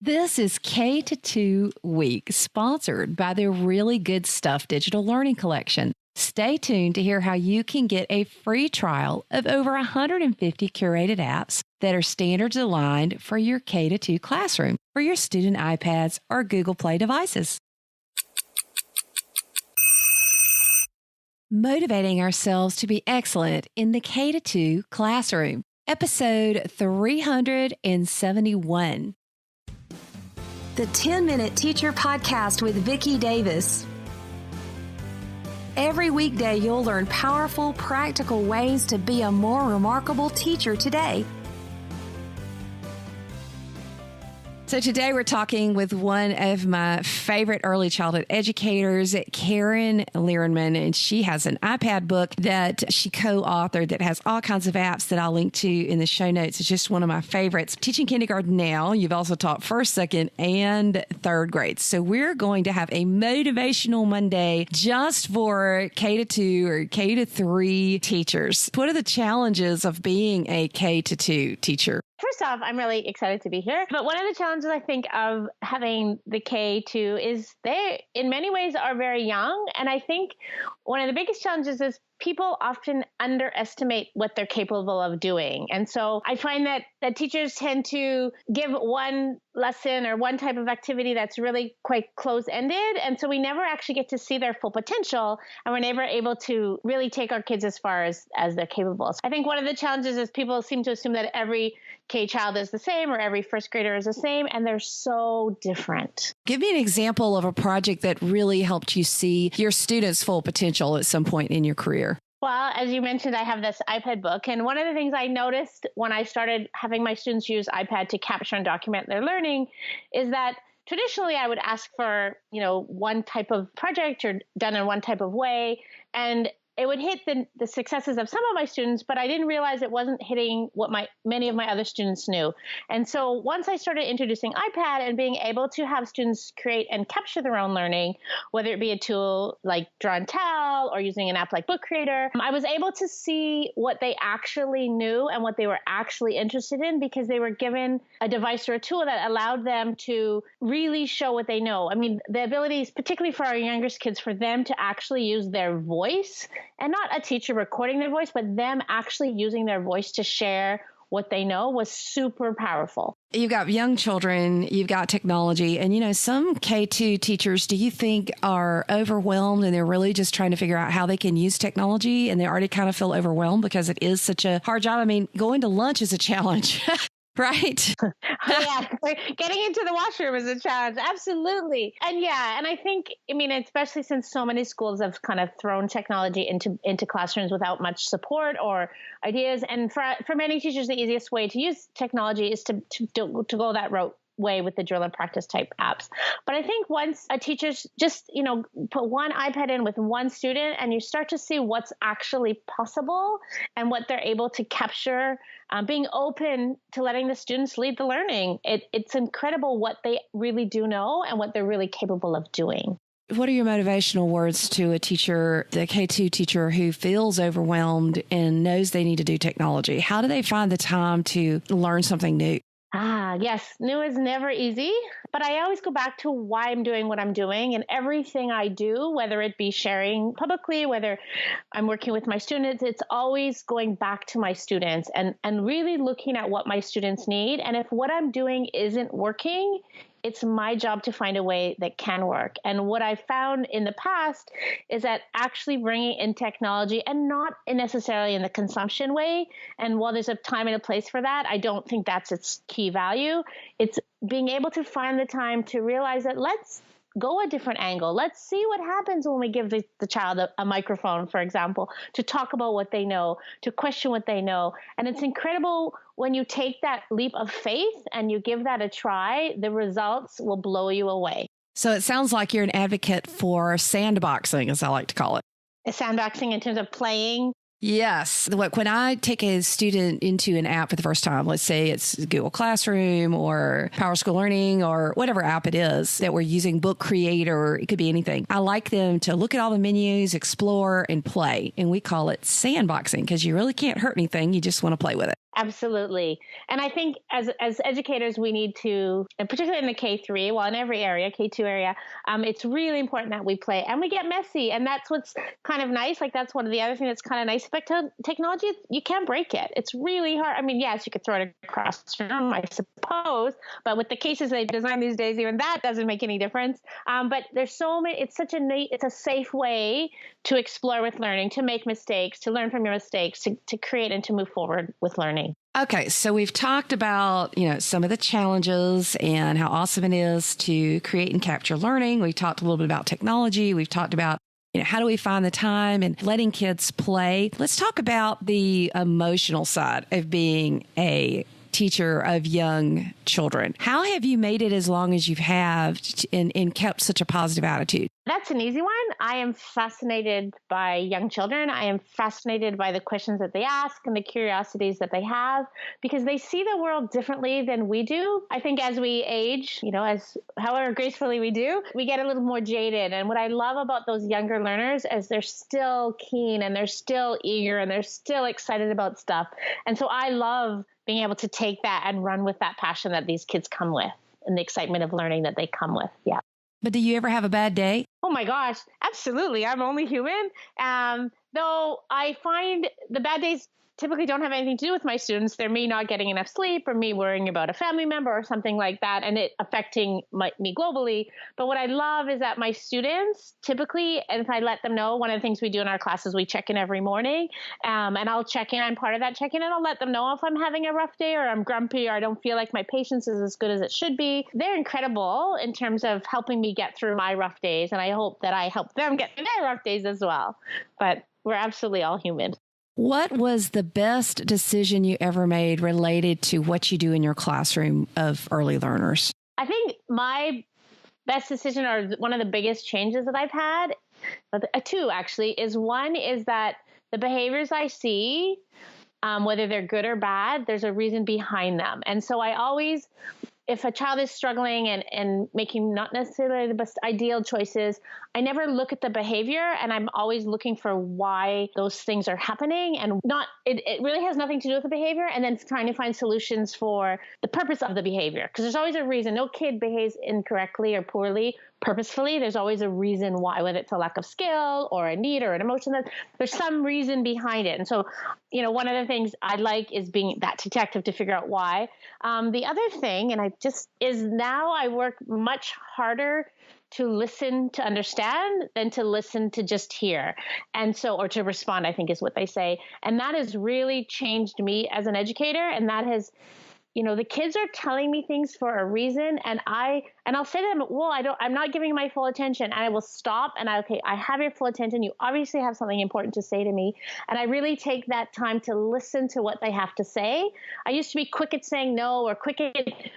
This is K-2 Week, sponsored by the Really Good Stuff Digital Learning Collection. Stay tuned to hear how you can get a free trial of over 150 curated apps that are standards aligned for your K-2 classroom for your student iPads or Google Play devices. Motivating ourselves to be excellent in the K-2 classroom. Episode 371. The 10-Minute Teacher Podcast with Vicki Davis. Every weekday, you'll learn powerful, practical ways to be a more remarkable teacher today. So today we're talking with one of my favorite early childhood educators, Karen Lirenman, and she has an iPad book that she co-authored that has all kinds of apps that I'll link to in the show notes. It's just one of my favorites. Teaching kindergarten now, you've also taught first, second, and third grades. So we're going to have a motivational Monday just for K-2 or K-3 teachers. What are the challenges of being a K-2 teacher? First off, I'm really excited to be here. But one of the challenges I think of having the K-2 is they, in many ways, are very young. And I think one of the biggest challenges is people often underestimate what they're capable of doing. And so I find that teachers tend to give one lesson or one type of activity that's really quite close-ended. And so we never actually get to see their full potential, and we're never able to really take our kids as far as they're capable. So I think one of the challenges is people seem to assume that every K child is the same or every first grader is the same, and they're so different. Give me an example of a project that really helped you see your students' full potential at some point in your career. Well, as you mentioned, I have this iPad book. And one of the things I noticed when I started having my students use iPad to capture and document their learning is that traditionally I would ask for, one type of project or done in one type of way. And it would hit the successes of some of my students, but I didn't realize it wasn't hitting what many of my other students knew. And so once I started introducing iPad and being able to have students create and capture their own learning, whether it be a tool like Draw and Tell or using an app like Book Creator, I was able to see what they actually knew and what they were actually interested in because they were given a device or a tool that allowed them to really show what they know. I mean, the abilities, particularly for our youngest kids, for them to actually use their voice, and not a teacher recording their voice, but them actually using their voice to share what they know, was super powerful. You've got young children, you've got technology, and some K-2 teachers, do you think are overwhelmed and they're really just trying to figure out how they can use technology and they already kind of feel overwhelmed because it is such a hard job? I mean, going to lunch is a challenge. Right. Yeah. Getting into the washroom is a challenge. Absolutely. And I think, especially since so many schools have kind of thrown technology into classrooms without much support or ideas. And for many teachers, the easiest way to use technology is to go that route way with the drill and practice type apps. But I think once a teacher just, put one iPad in with one student and you start to see what's actually possible and what they're able to capture, being open to letting the students lead the learning, it's incredible what they really do know and what they're really capable of doing. What are your motivational words to a teacher, the K-2 teacher who feels overwhelmed and knows they need to do technology? How do they find the time to learn something new? Yes. New is never easy, but I always go back to why I'm doing what I'm doing, and everything I do, whether it be sharing publicly, whether I'm working with my students, it's always going back to my students and really looking at what my students need. And if what I'm doing isn't working, it's my job to find a way that can work. And what I found in the past is that actually bringing in technology, and not necessarily in the consumption way, and while there's a time and a place for that, I don't think that's its key value. It's being able to find the time to realize that let's go a different angle. Let's see what happens when we give the child a microphone, for example, to talk about what they know, to question what they know. And it's incredible when you take that leap of faith and you give that a try, the results will blow you away. So it sounds like you're an advocate for sandboxing, as I like to call it. Sandboxing in terms of playing. Yes. When I take a student into an app for the first time, let's say it's Google Classroom or PowerSchool Learning or whatever app it is that we're using, Book Creator, it could be anything. I like them to look at all the menus, explore, and play. And we call it sandboxing because you really can't hurt anything. You just want to play with it. Absolutely. And I think as educators, we need to, and particularly in the K-3, well, in every area, K-2 area, it's really important that we play and we get messy. And that's what's kind of nice. Like that's one of the other things that's kind of nice about technology. You can't break it. It's really hard. I mean, yes, you could throw it across the room, I suppose, but with the cases they design these days, even that doesn't make any difference. But there's so many, it's a safe way to explore with learning, to make mistakes, to learn from your mistakes, to create and to move forward with learning. Okay, so we've talked about, some of the challenges and how awesome it is to create and capture learning. We've talked a little bit about technology. We've talked about, how do we find the time and letting kids play. Let's talk about the emotional side of being a teacher of young children. How have you made it as long as you've have and kept such a positive attitude? That's an easy one. I am fascinated by young children. I am fascinated by the questions that they ask and the curiosities that they have because they see the world differently than we do. I think as we age, as however gracefully we do, we get a little more jaded. And what I love about those younger learners is they're still keen and they're still eager and they're still excited about stuff. And so I love being able to take that and run with that passion that these kids come with and the excitement of learning that they come with. Yeah. But do you ever have a bad day? Oh my gosh, absolutely. I'm only human. Though I find the bad days typically don't have anything to do with my students. They're me not getting enough sleep or me worrying about a family member or something like that and it affecting me globally. But what I love is that my students typically, and if I let them know, one of the things we do in our classes, we check in every morning and I'll check in. I'm part of that check-in and I'll let them know if I'm having a rough day or I'm grumpy or I don't feel like my patience is as good as it should be. They're incredible in terms of helping me get through my rough days. And I hope that I help them get through their rough days as well. But we're absolutely all human. What was the best decision you ever made related to what you do in your classroom of early learners? I think my best decision or one of the biggest changes that I've had, two actually, is one is that the behaviors I see, whether they're good or bad, there's a reason behind them. And so I always, if a child is struggling and making not necessarily the best ideal choices, I never look at the behavior and I'm always looking for why those things are happening and it really has nothing to do with the behavior and then trying to find solutions for the purpose of the behavior. Because there's always a reason. No kid behaves incorrectly or poorly purposefully. There's always a reason why, whether it's a lack of skill or a need or an emotion, that there's some reason behind it. And so, one of the things I like is being that detective to figure out why. The other thing, is now I work much harder to listen to understand than to listen to just hear. And so, or to respond, I think is what they say. And that has really changed me as an educator. And that has, the kids are telling me things for a reason. And I'll say to them, well, I'm not giving my full attention. And I will stop and I have your full attention. You obviously have something important to say to me. And I really take that time to listen to what they have to say. I used to be quick at saying no or quick at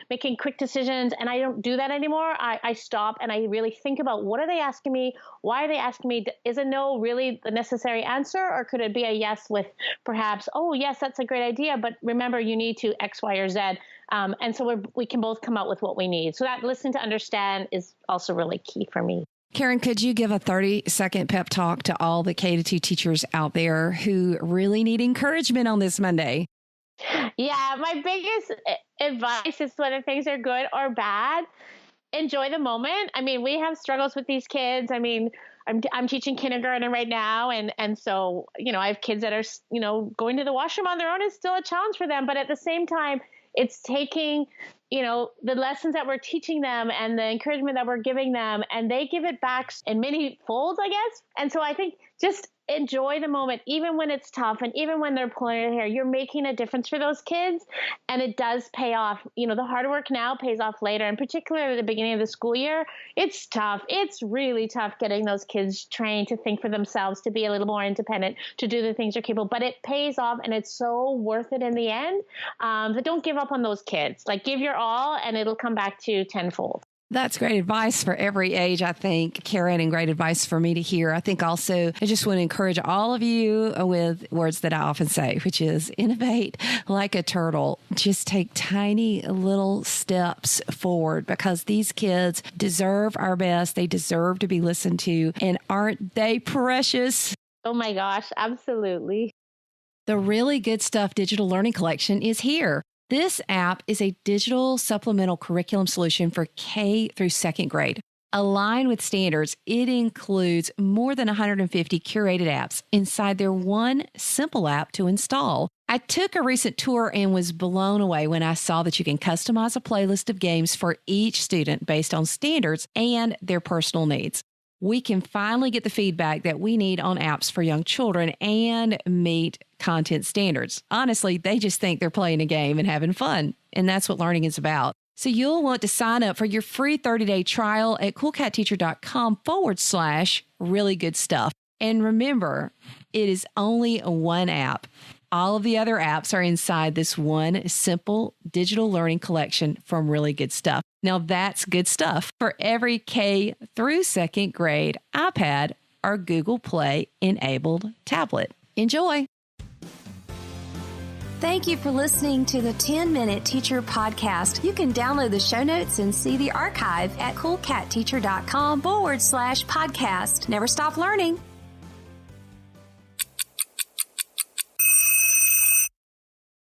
making quick decisions. And I don't do that anymore. I stop and I really think about what are they asking me? Why are they asking me? Is a no really the necessary answer? Or could it be a yes with perhaps, oh, yes, that's a great idea. But remember, you need to X, Y, or Z. And so we can both come out with what we need. So that listen to understand is also really key for me. Karen, could you give a 30-second pep talk to all the K-2 teachers out there who really need encouragement on this Monday? Yeah, my biggest advice is whether things are good or bad, enjoy the moment. I mean, we have struggles with these kids. I mean, I'm teaching kindergarten right now. And so, I have kids that are, going to the washroom on their own is still a challenge for them. But at the same time, it's taking, the lessons that we're teaching them and the encouragement that we're giving them, and they give it back in many folds, I guess. And so I think just enjoy the moment, even when it's tough and even when they're pulling their hair, you're making a difference for those kids. And it does pay off. The hard work now pays off later. And particularly at the beginning of the school year, it's tough. It's really tough getting those kids trained to think for themselves, to be a little more independent, to do the things they're capable. But it pays off and it's so worth it in the end. But don't give up on those kids. Like, give your all and it'll come back to you tenfold. That's great advice for every age, I think, Karen, and great advice for me to hear. I think also I just want to encourage all of you with words that I often say, which is innovate like a turtle. Just take tiny little steps forward because these kids deserve our best. They deserve to be listened to. And aren't they precious? Oh my gosh, absolutely. The Really Good Stuff Digital Learning Collection is here. This app is a digital supplemental curriculum solution for K through second grade. Aligned with standards, it includes more than 150 curated apps inside their one simple app to install. I took a recent tour and was blown away when I saw that you can customize a playlist of games for each student based on standards and their personal needs. We can finally get the feedback that we need on apps for young children and meet content standards. Honestly, they just think they're playing a game and having fun, and that's what learning is about. So you'll want to sign up for your free 30-day trial at coolcatteacher.com/really good stuff. And remember, it is only one app. All of the other apps are inside this one simple digital learning collection from Really Good Stuff. Now that's good stuff for every K through second grade iPad or Google Play enabled tablet. Enjoy. Thank you for listening to the 10-Minute Teacher Podcast. You can download the show notes and see the archive at coolcatteacher.com/podcast. Never stop learning.